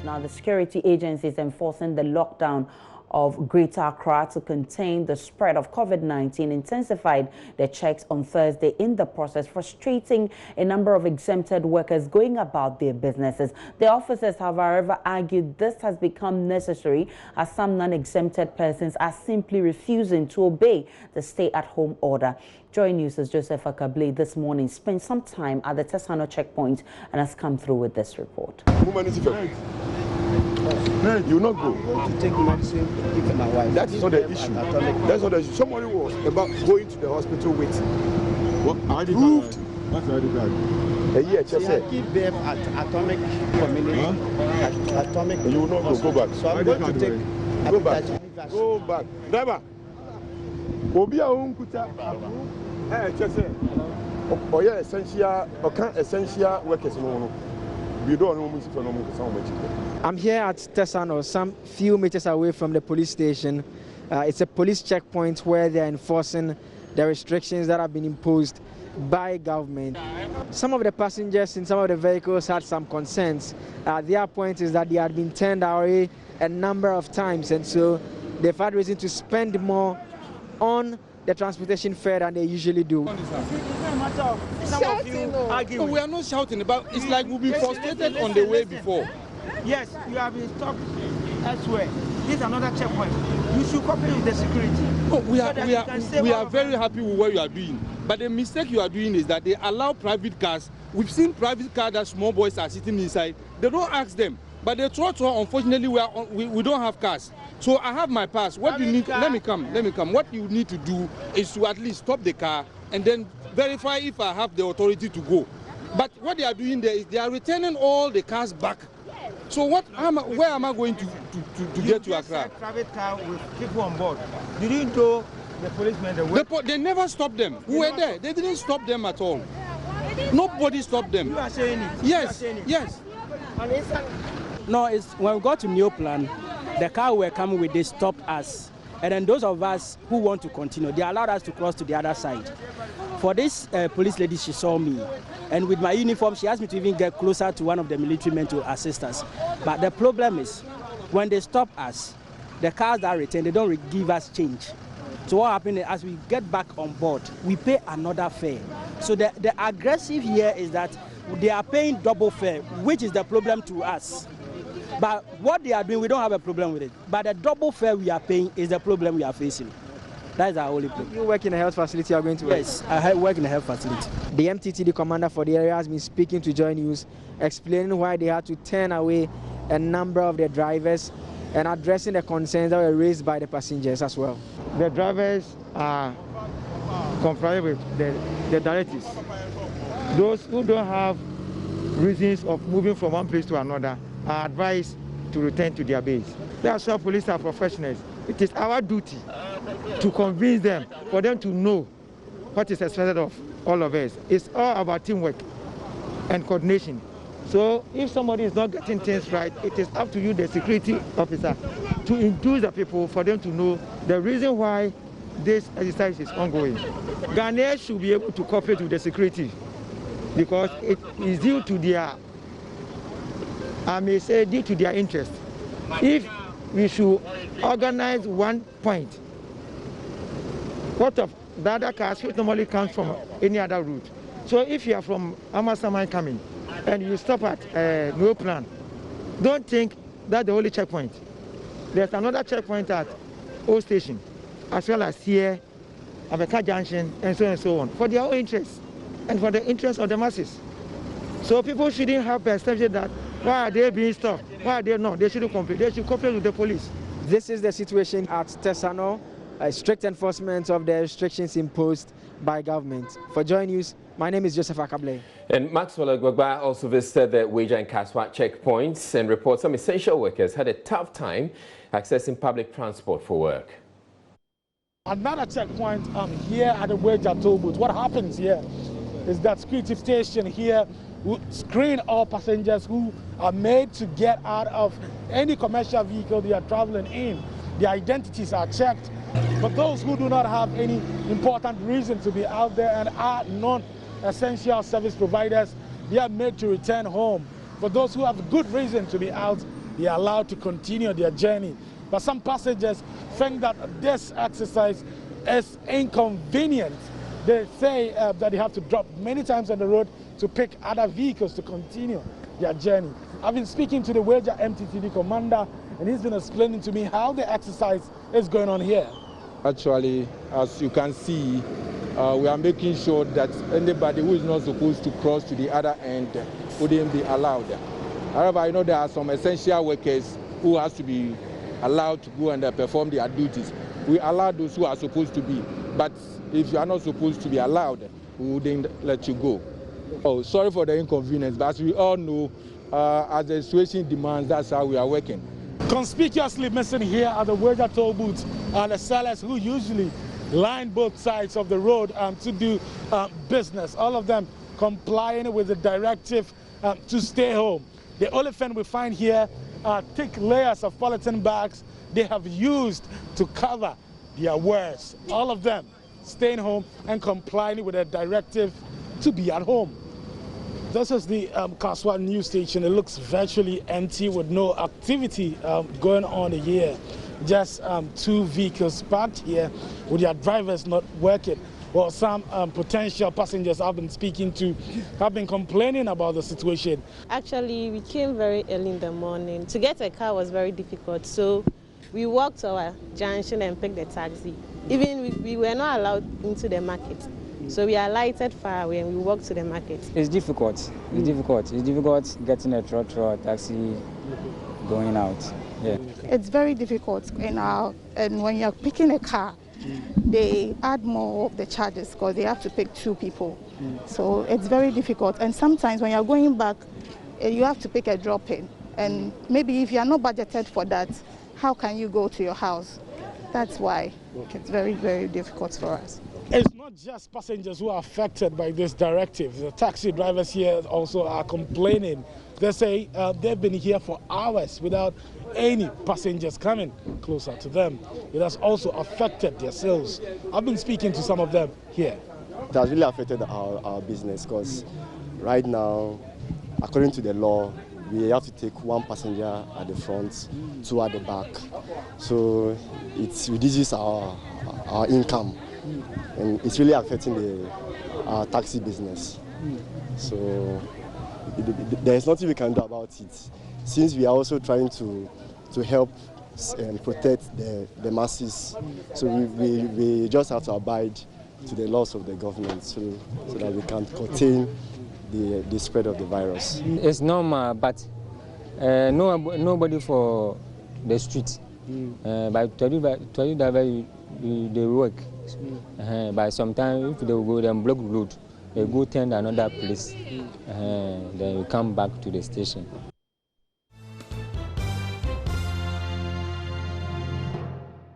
Now, the security agencies enforcing the lockdown of Greater Accra to contain the spread of COVID-19 intensified their checks on Thursday, in the process frustrating a number of exempted workers going about their businesses. The officers have, however, argued this has become necessary as some non-exempted persons are simply refusing to obey the stay-at-home order. Joy News' Joseph Akable this morning spent some time at the Tesano checkpoint and has come through with this report. You not go. To take medicine, give my wife. That's not the issue. That's not the issue. Somebody was about going to the hospital with proved. What's the ID card? A year, just said. Give birth at Atomic Community. Huh? Atomic. You will not go back. So I'm going to take. Go back. Go back. Driver. Obia unkuta. Just say. Oh yeah, essential. Okay, essential workers no. We don't know. I'm here at Tesano, some few meters away from the police station. It's a police checkpoint where they're enforcing the restrictions that have been imposed by government. Some of the passengers in some of the vehicles had some concerns. Their point is that they had been turned away a number of times, and so they've had reason to spend more on the transportation fare than they usually do. No, we are not shouting about. It's like we've been frustrated on the way before. Yes, you have been stopped elsewhere. This is another checkpoint. You should cooperate with the security. Oh, we are very happy with what you are doing. But the mistake you are doing is that they allow private cars. We've seen private cars that small boys are sitting inside. They don't ask them. But they throw to, unfortunately, we don't have cars. So I have my pass. What you need, let me come. What you need to do is to at least stop the car and then verify if I have the authority to go. But what they are doing there is they are returning all the cars back. So where am I going to get to Accra? Private car with people on board. You didn't know the policemen. They never stopped them. Who were there? They didn't stop them at all. Nobody stopped them. You are saying it. Yes, yes. No, it's when we got to New Plan, the car we were coming with, they stopped us. And then those of us who want to continue, they allowed us to cross to the other side. For this police lady, she saw me. And with my uniform, she asked me to even get closer to one of the military men to assist us. But the problem is, when they stop us, the cars that return, they don't give us change. So what happened is, as we get back on board, we pay another fare. So the aggressive here is that they are paying double fare, which is the problem to us. But what they are doing, we don't have a problem with it. But the double fare we are paying is the problem we are facing. That is our only problem. You work in a health facility, you are going to work? Yes, I work in a health facility. The MTTD commander for the area has been speaking to Joy News, explaining why they had to turn away a number of the drivers and addressing the concerns that were raised by the passengers as well. The drivers are complying with the directives. Those who don't have reasons of moving from one place to another are advised to return to their base. That's why police are professionals. It is our duty to convince them, for them to know what is expected of all of us. It's all about teamwork and coordination. So if somebody is not getting things right, it is up to you, the security officer, to induce the people for them to know the reason why this exercise is ongoing. Ghanaians should be able to cooperate with the security because it is due to their, I may say, due to their interest. If we should organize one point, what of the other cars which normally comes from any other route. So if you are from Amasaman coming and you stop at New Plan, don't think that's the only checkpoint. There's another checkpoint at O Station, as well as here, Abeka Junction, and so on, for their own interests and for the interest of the masses. So people shouldn't have perception that why are they being stopped? Why are they not? They shouldn't complain. They should cooperate with the police. This is the situation at Tesano, strict enforcement of the restrictions imposed by government. For Joy News, my name is Joseph Akable. And Maxwell Agwagba also visited the Wager and Kaswa checkpoints and reports some essential workers had a tough time accessing public transport for work. Another checkpoint here at the Wager toll booth. What happens here is that security station here will screen all passengers who are made to get out of any commercial vehicle they are traveling in. Their identities are checked. But those who do not have any important reason to be out there and are non-essential service providers, they are made to return home. For those who have good reason to be out, they are allowed to continue their journey. But some passengers think that this exercise is inconvenient. They say that they have to drop many times on the road to pick other vehicles to continue their journey. I've been speaking to the Wager MTTD commander, and he's been explaining to me how the exercise is going on here. Actually, as you can see, we are making sure that anybody who is not supposed to cross to the other end wouldn't be allowed. However, I know there are some essential workers who has to be allowed to go and perform their duties. We allow those who are supposed to be, but if you are not supposed to be allowed, we wouldn't let you go. Oh, sorry for the inconvenience, but as we all know, as the situation demands, that's how we are working. Conspicuously missing here are the Wager toll booths and the sellers who usually line both sides of the road to do business. All of them complying with the directive to stay home. The only thing we find here are thick layers of polythene bags they have used to cover their wares. All of them staying home and complying with the directive to be at home. This is the Kaswa news station. It looks virtually empty with no activity going on here. Just 2 vehicles parked here with their drivers not working. Well, some potential passengers I've been speaking to have been complaining about the situation. Actually, we came very early in the morning. To get a car was very difficult, so we walked to our junction and picked the taxi. Even we were not allowed into the market. So we alighted far away and we walked to the market. It's difficult. It's difficult. It's difficult getting a trotro taxi going out. Yeah. It's very difficult, and when you're picking a car, they add more of the charges because they have to pick 2 people. So it's very difficult. And sometimes when you're going back, you have to pick a drop-in. And maybe if you're not budgeted for that, how can you go to your house? That's why it's very, very difficult for us. It's not just passengers who are affected by this directive. The taxi drivers here also are complaining. They say they've been here for hours without any passengers coming closer to them. It has also affected their sales. I've been speaking to some of them here. It has really affected our business because right now, according to the law, we have to take 1 passenger at the front, 2 at the back. So it reduces our income. And it's really affecting our taxi business. So there's nothing we can do about it. Since we are also trying to help and protect the masses, so we just have to abide to the laws of the government so that we can contain the spread of the virus. It's normal, but nobody for the street. But tell you that they work. But sometimes if they go and block the road, they go to another place. Then we come back to the station.